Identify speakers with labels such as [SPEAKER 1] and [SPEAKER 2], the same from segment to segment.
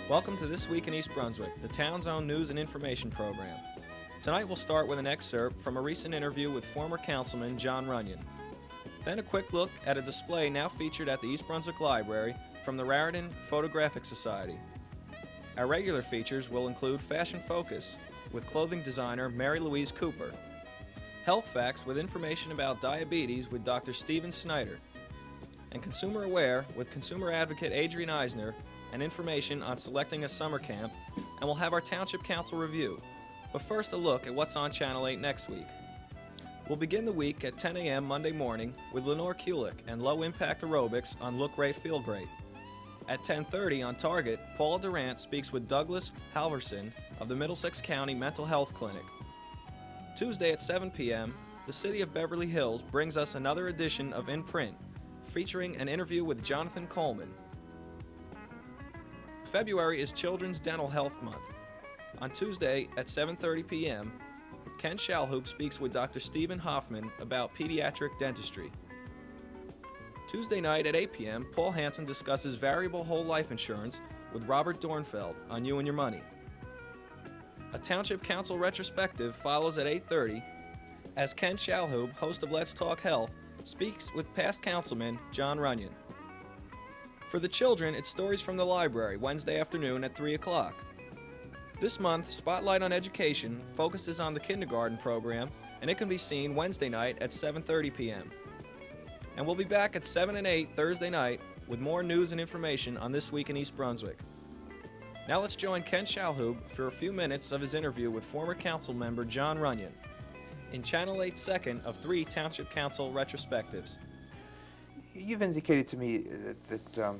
[SPEAKER 1] Welcome to This Week in East Brunswick, the town's own news and information program. Tonight we'll start with an excerpt from a recent interview with former Councilman John Runyon. Then a quick look at a display now featured at the East Brunswick Library from the Raritan Photographic Society. Our regular features will include Fashion Focus with clothing designer Mary Louise Cooper, Health Facts with information about diabetes with Dr. Stephen Schneider, and Consumer Aware with consumer advocate Adrian Eisner and information on selecting a summer camp, and we'll have our Township Council review. But first a look at what's on Channel 8 next week. We'll begin the week at 10 a.m. Monday morning with Lenore Kulik and Low Impact Aerobics on Look Great, Feel Great. At 10:30 on Target, Paula Durant speaks with Douglas Halverson of the Middlesex County Mental Health Clinic. Tuesday at 7 p.m., the City of Beverly Hills brings us another edition of In Print, featuring an interview with Jonathan Coleman. February is Children's Dental Health Month. On Tuesday at 7:30 p.m., Ken Shalhoub speaks with Dr. Stephen Hoffman about pediatric dentistry. Tuesday night at 8 p.m., Paul Hansen discusses variable whole life insurance with Robert Dornfeld on You and Your Money. A Township Council retrospective follows at 8:30 as Ken Shalhoub, host of Let's Talk Health, speaks with past Councilman John Runyon. For the children, it's Stories from the Library, Wednesday afternoon at 3 o'clock. This month, Spotlight on Education focuses on the kindergarten program, and it can be seen Wednesday night at 7:30 p.m. And we'll be back at 7 and 8 Thursday night with more news and information on This Week in East Brunswick. Now let's join Ken Shalhoub for a few minutes of his interview with former council member John Runyon in Channel 8's second of 3 Township Council retrospectives.
[SPEAKER 2] You've indicated to me that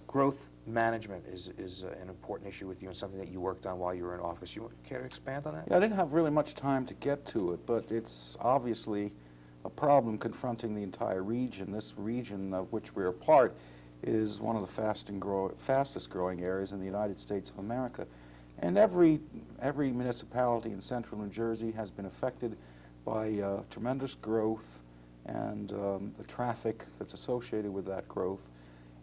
[SPEAKER 2] growth management is an important issue with you and something that you worked on while you were in office. You care to expand on that?
[SPEAKER 3] Yeah, I didn't have really much time to get to it, but it's obviously a problem confronting the entire region. This region of which we're a part is one of the fastest growing areas in the United States of America. And every municipality in central New Jersey has been affected by tremendous growth and the traffic that's associated with that growth.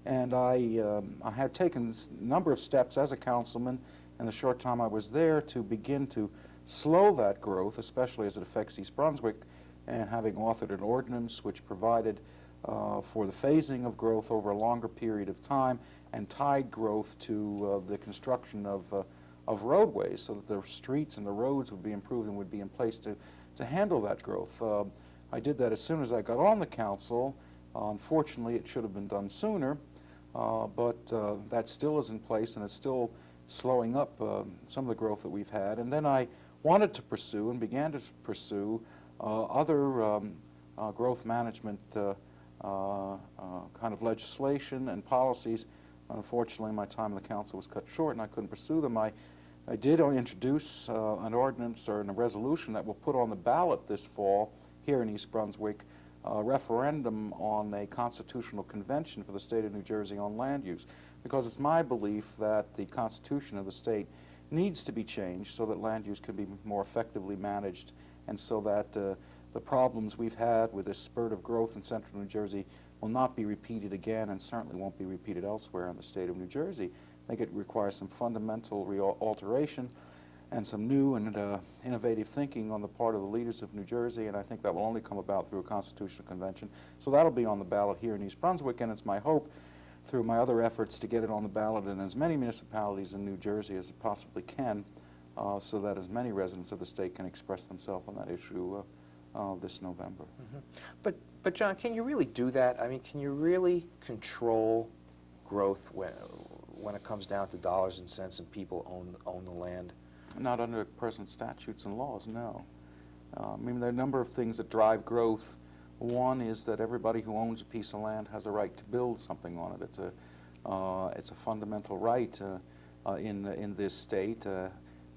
[SPEAKER 3] And I had taken a number of steps as a councilman in the short time I was there to begin to slow that growth, especially as it affects East Brunswick, and having authored an ordinance which provided for the phasing of growth over a longer period of time and tied growth to the construction of roadways so that the streets and the roads would be improved and would be in place to handle that growth. I did that as soon as I got on the council. Unfortunately, it should have been done sooner, but that still is in place and is still slowing up some of the growth that we've had. And then I wanted to pursue and began to pursue other growth management kind of legislation and policies. Unfortunately, my time in the council was cut short and I couldn't pursue them. I did introduce an ordinance or a resolution that will put on the ballot this fall here in East Brunswick a referendum on a constitutional convention for the state of New Jersey on land use, because it's my belief that the constitution of the state needs to be changed so that land use can be more effectively managed, and so that the problems we've had with this spurt of growth in central New Jersey will not be repeated again, and certainly won't be repeated elsewhere in the state of New Jersey. I think it requires some fundamental alteration and some new and innovative thinking on the part of the leaders of New Jersey, and I think that will only come about through a constitutional convention. So that'll be on the ballot here in East Brunswick, and it's my hope through my other efforts to get it on the ballot in as many municipalities in New Jersey as it possibly can, so that as many residents of the state can express themselves on that issue this November.
[SPEAKER 2] Mm-hmm. But John, can you really do that? I mean, can you really control growth when it comes down to dollars and cents and people own the land?
[SPEAKER 3] Not under present statutes and laws, no. I mean, there are a number of things that drive growth. One is that everybody who owns a piece of land has a right to build something on it. It's a fundamental right in this state.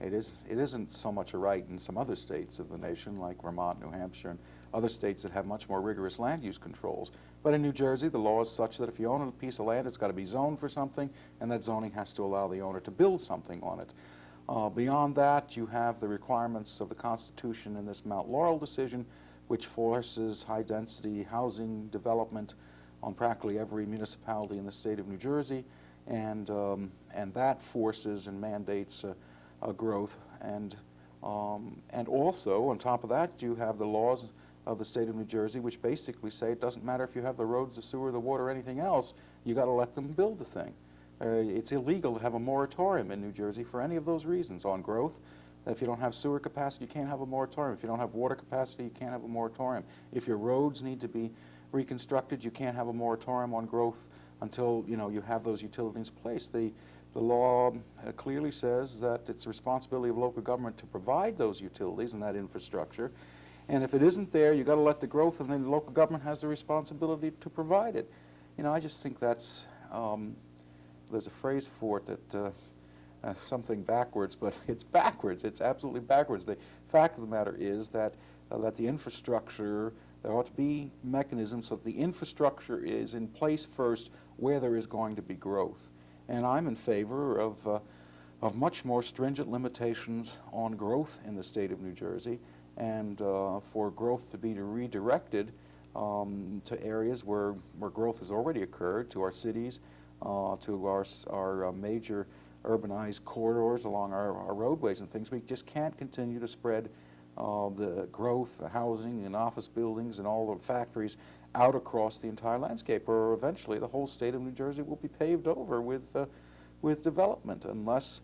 [SPEAKER 3] It isn't so much a right in some other states of the nation, like Vermont, New Hampshire, and other states that have much more rigorous land use controls. But in New Jersey, the law is such that if you own a piece of land, it's got to be zoned for something, and that zoning has to allow the owner to build something on it. Beyond that, you have the requirements of the Constitution in this Mount Laurel decision, which forces high-density housing development on practically every municipality in the state of New Jersey. and that forces and mandates growth. And also, on top of that, you have the laws of the state of New Jersey, which basically say it doesn't matter if you have the roads, the sewer, the water, or anything else, you got to let them build the thing. It's illegal to have a moratorium in New Jersey for any of those reasons on growth. If you don't have sewer capacity, you can't have a moratorium. If you don't have water capacity, you can't have a moratorium. If your roads need to be reconstructed, you can't have a moratorium on growth until you have those utilities in place. The law clearly says that it's the responsibility of local government to provide those utilities and that infrastructure. And if it isn't there, you've got to let the growth, and then the local government has the responsibility to provide it. I just think that's, there's a phrase for it that, something backwards, but it's backwards. It's absolutely backwards. The fact of the matter is that the infrastructure, there ought to be mechanisms so that the infrastructure is in place first where there is going to be growth. And I'm in favor of much more stringent limitations on growth in the state of New Jersey, and for growth to be redirected to areas where growth has already occurred, to our cities, to our major urbanized corridors along our roadways and things. We just can't continue to spread the growth, the housing and office buildings and all the factories out across the entire landscape, or eventually the whole state of New Jersey will be paved over with development unless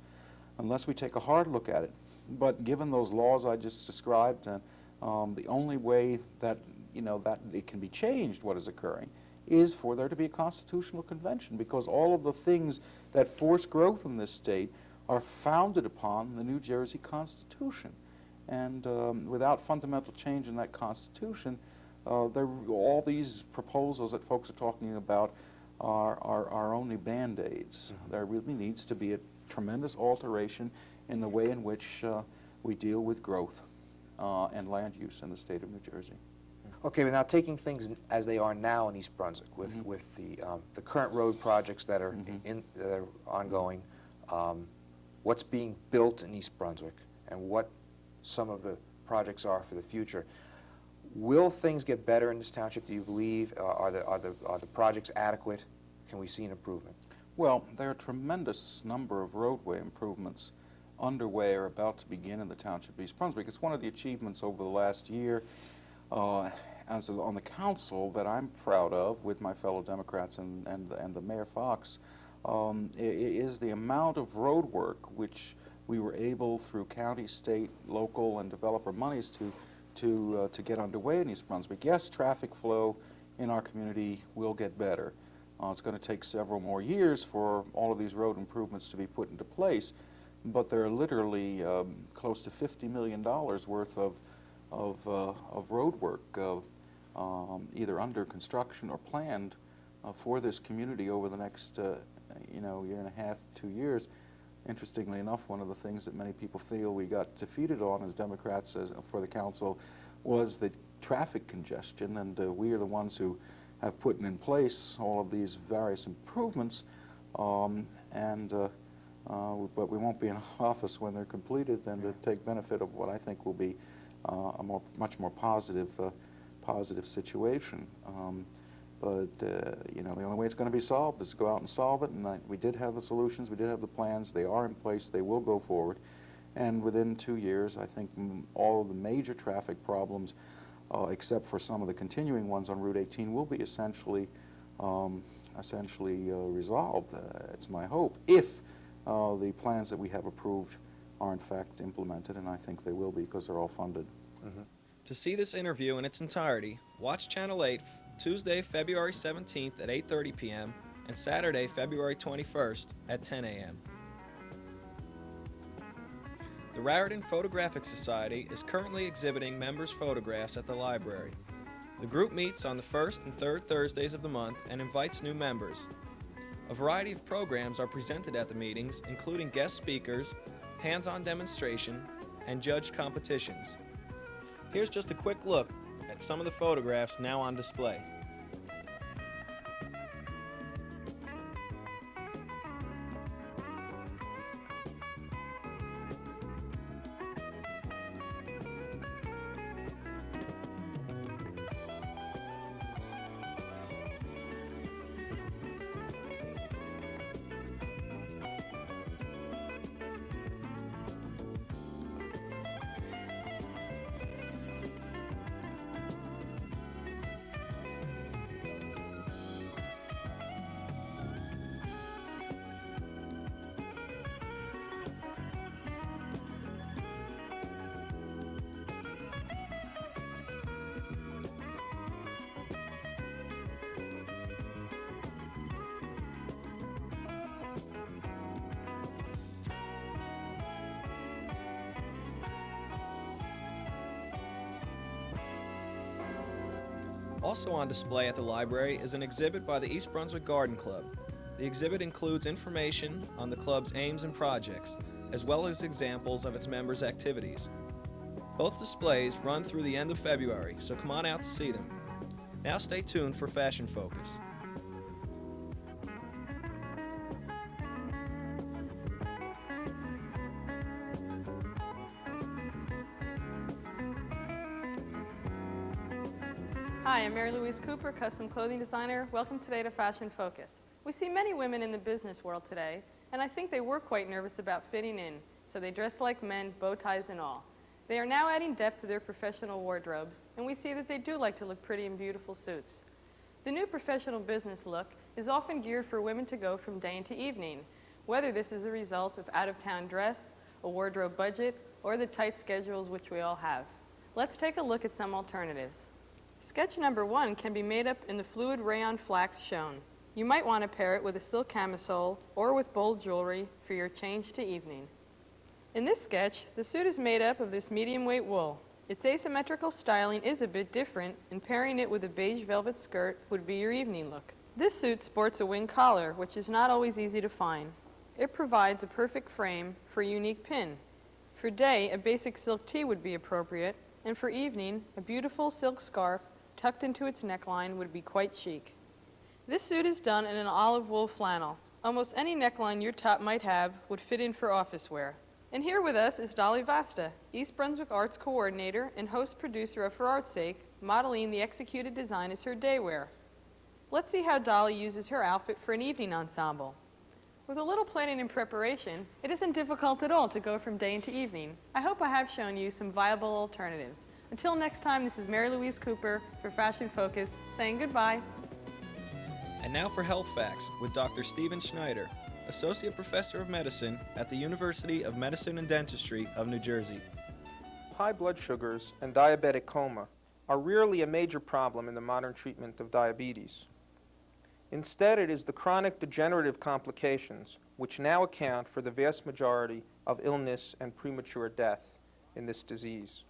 [SPEAKER 3] we take a hard look at it. But given those laws I just described, the only way that that it can be changed, what is occurring, is for there to be a constitutional convention, because all of the things that force growth in this state are founded upon the New Jersey Constitution. And without fundamental change in that Constitution, all these proposals that folks are talking about are only Band-Aids. There really needs to be a tremendous alteration in the way in which we deal with growth and land use in the state of New Jersey.
[SPEAKER 2] Okay, but now taking things as they are now in East Brunswick, with the current road projects that are that are ongoing, what's being built in East Brunswick, and what some of the projects are for the future, will things get better in this township? Do you believe? Are the projects adequate? Can we see an improvement?
[SPEAKER 3] Well, there are a tremendous number of roadway improvements underway or about to begin in the township of East Brunswick. It's one of the achievements over the last year on the council that I'm proud of with my fellow Democrats and the Mayor Fox, is the amount of road work which we were able, through county, state, local, and developer monies, to get underway in East Brunswick. Yes, traffic flow in our community will get better. It's going to take several more years for all of these road improvements to be put into place, but there are literally close to $50 million worth of road work either under construction or planned for this community over the next year and a half, 2 years. Interestingly enough, one of the things that many people feel we got defeated on as Democrats for the council was the traffic congestion, and we are the ones who have put in place all of these various improvements, but we won't be in office when they're completed, and to take benefit of what I think will be a much more positive situation. The only way it's going to be solved is to go out and solve it, and we did have the solutions, we did have the plans, they are in place, they will go forward, and within 2 years, I think all of the major traffic problems, except for some of the continuing ones on Route 18, will be essentially resolved. It's my hope, if the plans that we have approved are in fact implemented, and I think they will be, because they're all funded.
[SPEAKER 1] To see this interview in its entirety, watch Channel 8 Tuesday, February 17th at 8:30 p.m. and Saturday, February 21st at 10 a.m. The Raritan Photographic Society is currently exhibiting members' photographs at the library. The group meets on the first and third Thursdays of the month and invites new members. A variety of programs are presented at the meetings, including guest speakers, hands-on demonstration, and judged competitions. Here's just a quick look at some of the photographs now on display. Also on display at the library is an exhibit by the East Brunswick Garden Club. The exhibit includes information on the club's aims and projects, as well as examples of its members' activities. Both displays run through the end of February, so come on out to see them. Now stay tuned for Fashion Focus.
[SPEAKER 4] Hi, I'm Mary Louise Cooper, custom clothing designer. Welcome today to Fashion Focus. We see many women in the business world today, and I think they were quite nervous about fitting in, so they dress like men, bow ties and all. They are now adding depth to their professional wardrobes, and we see that they do like to look pretty in beautiful suits. The new professional business look is often geared for women to go from day into evening, whether this is a result of out-of-town dress, a wardrobe budget, or the tight schedules which we all have. Let's take a look at some alternatives. Sketch number 1 can be made up in the fluid rayon flax shown. You might want to pair it with a silk camisole or with bold jewelry for your change to evening. In this sketch, the suit is made up of this medium weight wool. Its asymmetrical styling is a bit different, and pairing it with a beige velvet skirt would be your evening look. This suit sports a wing collar, which is not always easy to find. It provides a perfect frame for a unique pin. For day, a basic silk tee would be appropriate, and for evening, a beautiful silk scarf tucked into its neckline would be quite chic. This suit is done in an olive wool flannel. Almost any neckline your top might have would fit in for office wear. And here with us is Dolly Vasta, East Brunswick Arts Coordinator and host producer of For Art's Sake, modeling the executed design as her day wear. Let's see how Dolly uses her outfit for an evening ensemble. With a little planning and preparation, it isn't difficult at all to go from day into evening. I hope I have shown you some viable alternatives. Until next time, this is Mary Louise Cooper for Fashion Focus, saying goodbye.
[SPEAKER 1] And now for Health Facts with Dr. Stephen Schneider, Associate Professor of Medicine at the University of Medicine and Dentistry of New Jersey.
[SPEAKER 5] High blood sugars and diabetic coma are rarely a major problem in the modern treatment of diabetes. Instead, it is the chronic degenerative complications which now account for the vast majority of illness and premature death in this disease.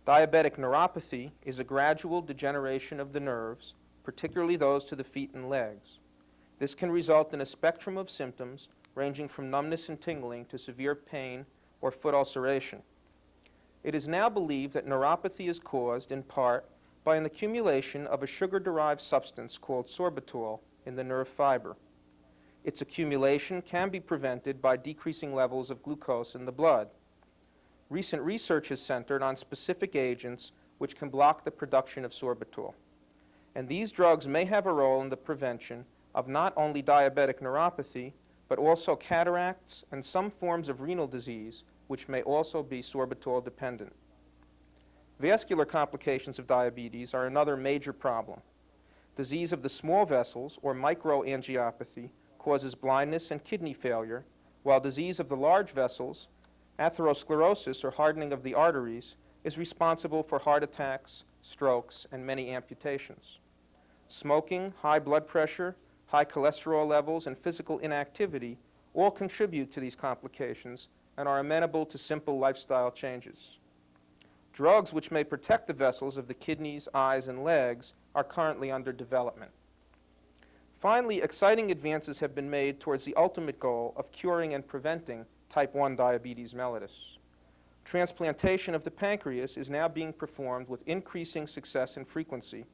[SPEAKER 5] Diabetic neuropathy is a gradual degeneration of the nerves, particularly those to the feet and legs. This can result in a spectrum of symptoms ranging from numbness and tingling to severe pain or foot ulceration. It is now believed that neuropathy is caused in part by an accumulation of a sugar-derived substance called sorbitol in the nerve fiber. Its accumulation can be prevented by decreasing levels of glucose in the blood. Recent research has centered on specific agents which can block the production of sorbitol. And these drugs may have a role in the prevention of not only diabetic neuropathy, but also cataracts and some forms of renal disease, which may also be sorbitol dependent. Vascular complications of diabetes are another major problem. Disease of the small vessels, or microangiopathy, causes blindness and kidney failure, while disease of the large vessels, atherosclerosis, or hardening of the arteries, is responsible for heart attacks, strokes, and many amputations. Smoking, high blood pressure, high cholesterol levels, and physical inactivity all contribute to these complications and are amenable to simple lifestyle changes. Drugs which may protect the vessels of the kidneys, eyes, and legs are currently under development. Finally, exciting advances have been made towards the ultimate goal of curing and preventing type 1 diabetes mellitus. Transplantation of the pancreas is now being performed with increasing success and frequency,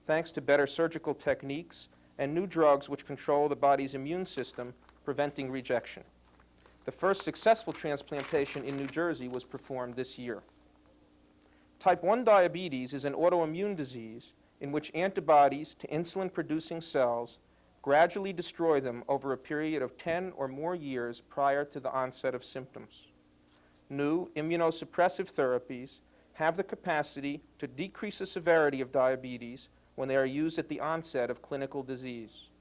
[SPEAKER 5] thanks to better surgical techniques and new drugs which control the body's immune system, preventing rejection. The first successful transplantation in New Jersey was performed this year. Type 1 diabetes is an autoimmune disease in which antibodies to insulin-producing cells gradually destroy them over a period of 10 or more years prior to the onset of symptoms. New immunosuppressive therapies have the capacity to decrease the severity of diabetes when they are used at the onset of clinical disease.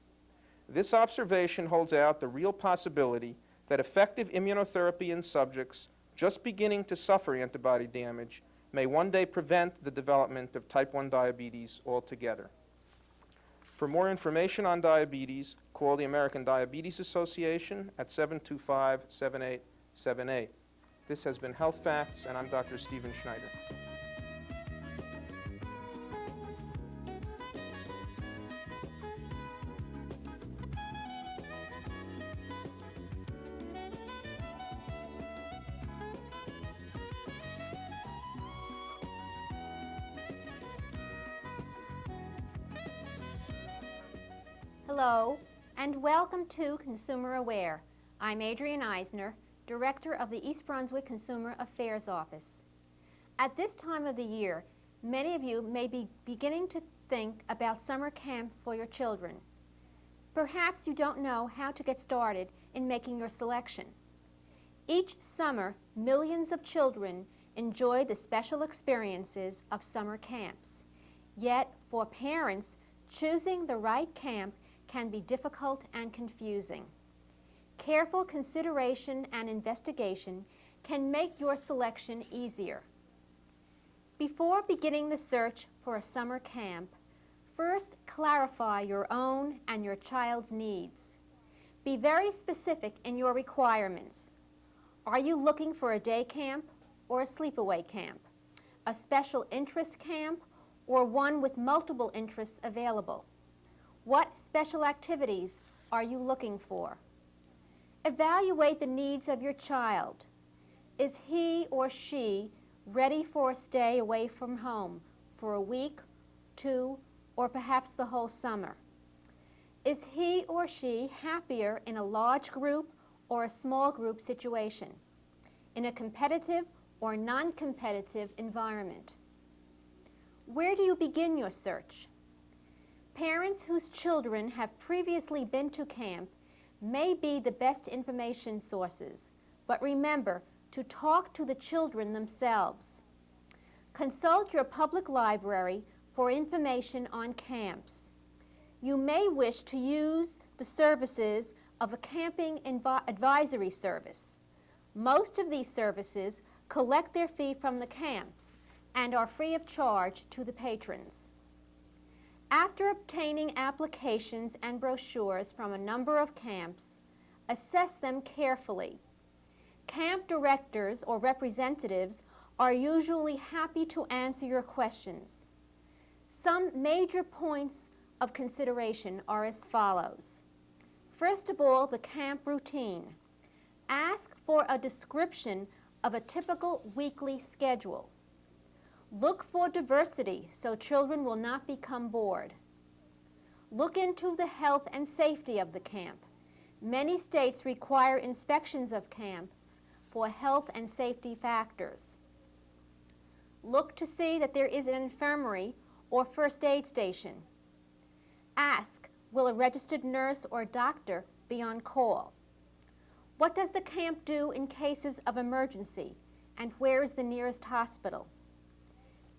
[SPEAKER 5] This observation holds out the real possibility that effective immunotherapy in subjects just beginning to suffer antibody damage may one day prevent the development of type 1 diabetes altogether. For more information on diabetes, call the American Diabetes Association at 725-7878. This has been Health Facts, and I'm Dr. Stephen Schneider.
[SPEAKER 6] Hello, and welcome to Consumer Aware. I'm Adrienne Eisner, Director of the East Brunswick Consumer Affairs Office. At this time of the year, many of you may be beginning to think about summer camp for your children. Perhaps you don't know how to get started in making your selection. Each summer, millions of children enjoy the special experiences of summer camps. Yet, for parents, choosing the right camp can be difficult and confusing. Careful consideration and investigation can make your selection easier. Before beginning the search for a summer camp, first clarify your own and your child's needs. Be very specific in your requirements. Are you looking for a day camp or a sleepaway camp, a special interest camp, or one with multiple interests available? What special activities are you looking for? Evaluate the needs of your child. Is he or she ready for a stay away from home for a week, 2, or perhaps the whole summer? Is he or she happier in a large group or a small group situation, in a competitive or non-competitive environment? Where do you begin your search? Parents whose children have previously been to camp may be the best information sources, but remember to talk to the children themselves. Consult your public library for information on camps. You may wish to use the services of a camping advisory service. Most of these services collect their fee from the camps and are free of charge to the patrons. After obtaining applications and brochures from a number of camps, assess them carefully. Camp directors or representatives are usually happy to answer your questions. Some major points of consideration are as follows. First of all, the camp routine. Ask for a description of a typical weekly schedule. Look for diversity so children will not become bored. Look into the health and safety of the camp. Many states require inspections of camps for health and safety factors. Look to see that there is an infirmary or first aid station. Ask, will a registered nurse or doctor be on call? What does the camp do in cases of emergency, and where is the nearest hospital?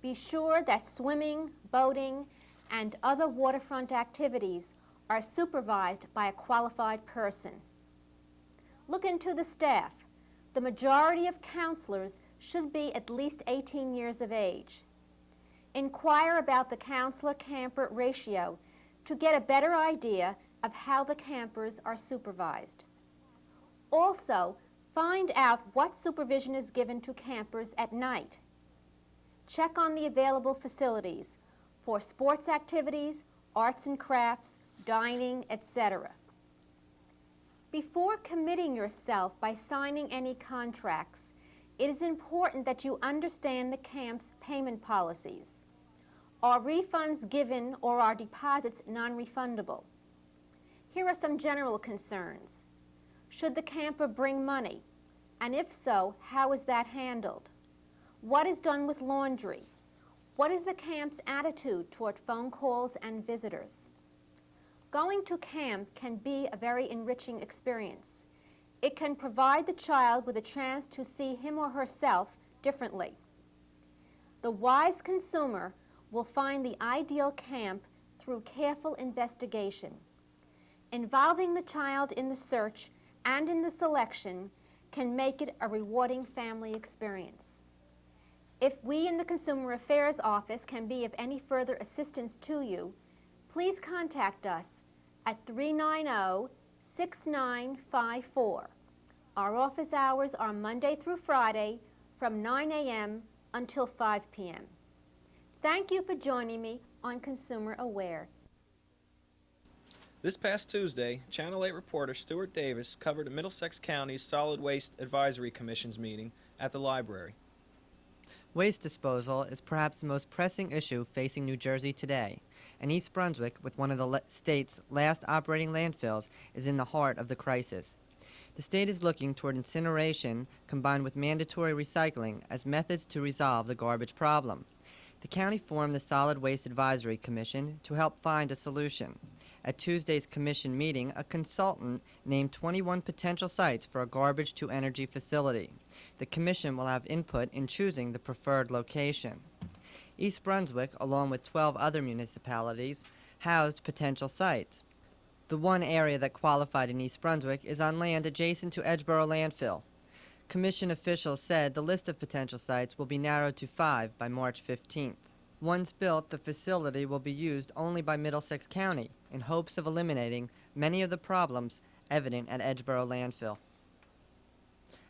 [SPEAKER 6] Be sure that swimming, boating, and other waterfront activities are supervised by a qualified person. Look into the staff. The majority of counselors should be at least 18 years of age. Inquire about the counselor-camper ratio to get a better idea of how the campers are supervised. Also, find out what supervision is given to campers at night. Check on the available facilities for sports activities, arts and crafts, dining, etc. Before committing yourself by signing any contracts, it is important that you understand the camp's payment policies. Are refunds given or are deposits non-refundable? Here are some general concerns. Should the camper bring money? And if so, how is that handled? What is done with laundry? What is the camp's attitude toward phone calls and visitors? Going to camp can be a very enriching experience. It can provide the child with a chance to see him or herself differently. The wise consumer will find the ideal camp through careful investigation. Involving the child in the search and in the selection can make it a rewarding family experience. If we in the Consumer Affairs Office can be of any further assistance to you, please contact us at 390-6954. Our office hours are Monday through Friday from 9 a.m. until 5 p.m. Thank you for joining me on Consumer Aware.
[SPEAKER 1] This past Tuesday, Channel 8 reporter Stuart Davis covered Middlesex County's Solid Waste Advisory Commission's meeting at the library.
[SPEAKER 7] Waste disposal is perhaps the most pressing issue facing New Jersey today, and East Brunswick, with one of the state's last operating landfills, is in the heart of the crisis. The state is looking toward incineration combined with mandatory recycling as methods to resolve the garbage problem. The county formed the Solid Waste Advisory Commission to help find a solution. At Tuesday's commission meeting, a consultant named 21 potential sites for a garbage-to-energy facility. The commission will have input in choosing the preferred location. East Brunswick, along with 12 other municipalities, housed potential sites. The one area that qualified in East Brunswick is on land adjacent to Edgeboro Landfill. Commission officials said the list of potential sites will be narrowed to 5 by March 15th. Once built, the facility will be used only by Middlesex County in hopes of eliminating many of the problems evident at Edgeboro Landfill.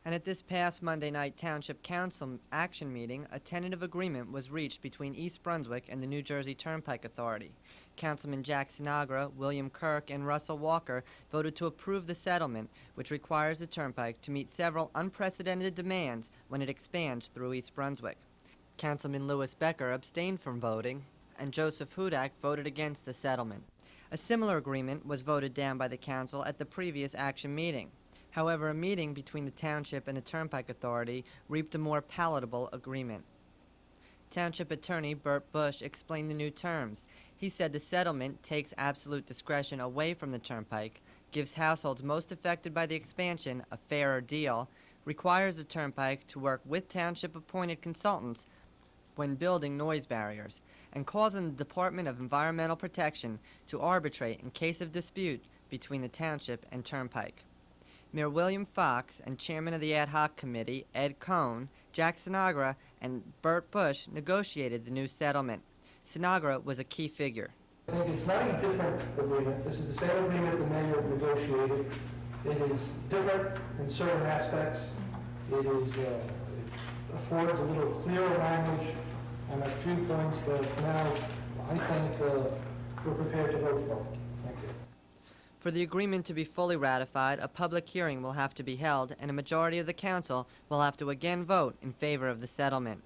[SPEAKER 7] And at this past Monday night Township Council action meeting, a tentative agreement was reached between East Brunswick and the New Jersey Turnpike Authority. Councilman Jack Sinagra, William Kirk, and Russell Walker voted to approve the settlement, which requires the Turnpike to meet several unprecedented demands when it expands through East Brunswick. Councilman Louis Becker abstained from voting, and Joseph Hudak voted against the settlement. A similar agreement was voted down by the council at the previous action meeting. However, a meeting between the township and the Turnpike Authority reaped a more palatable agreement. Township Attorney Bert Bush explained the new terms. He said the settlement takes absolute discretion away from the Turnpike, gives households most affected by the expansion a fairer deal, requires the Turnpike to work with township-appointed consultants when building noise barriers, and calls on the Department of Environmental Protection to arbitrate in case of dispute between the township and Turnpike. Mayor William Fox and Chairman of the Ad Hoc Committee, Ed Cohn, Jack Sinagra, and Bert Bush negotiated the new settlement. Sinagra was a key figure.
[SPEAKER 8] I think it's not a different agreement. This is the same agreement the mayor negotiated. It is different in certain aspects. It affords a little clearer language on a few points that now I think we're prepared to vote for. Thank you.
[SPEAKER 7] For the agreement to be fully ratified, a public hearing will have to be held, and a majority of the council will have to again vote in favor of the settlement.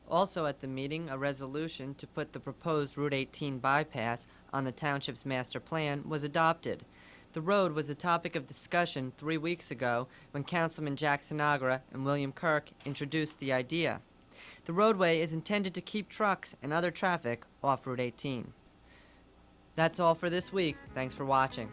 [SPEAKER 7] Also at the meeting, a resolution to put the proposed Route 18 bypass on the township's master plan was adopted. The road was a topic of discussion 3 weeks ago when Councilman Jack Sinagra and William Kirk introduced the idea. The roadway is intended to keep trucks and other traffic off Route 18. That's all for this week. Thanks for watching.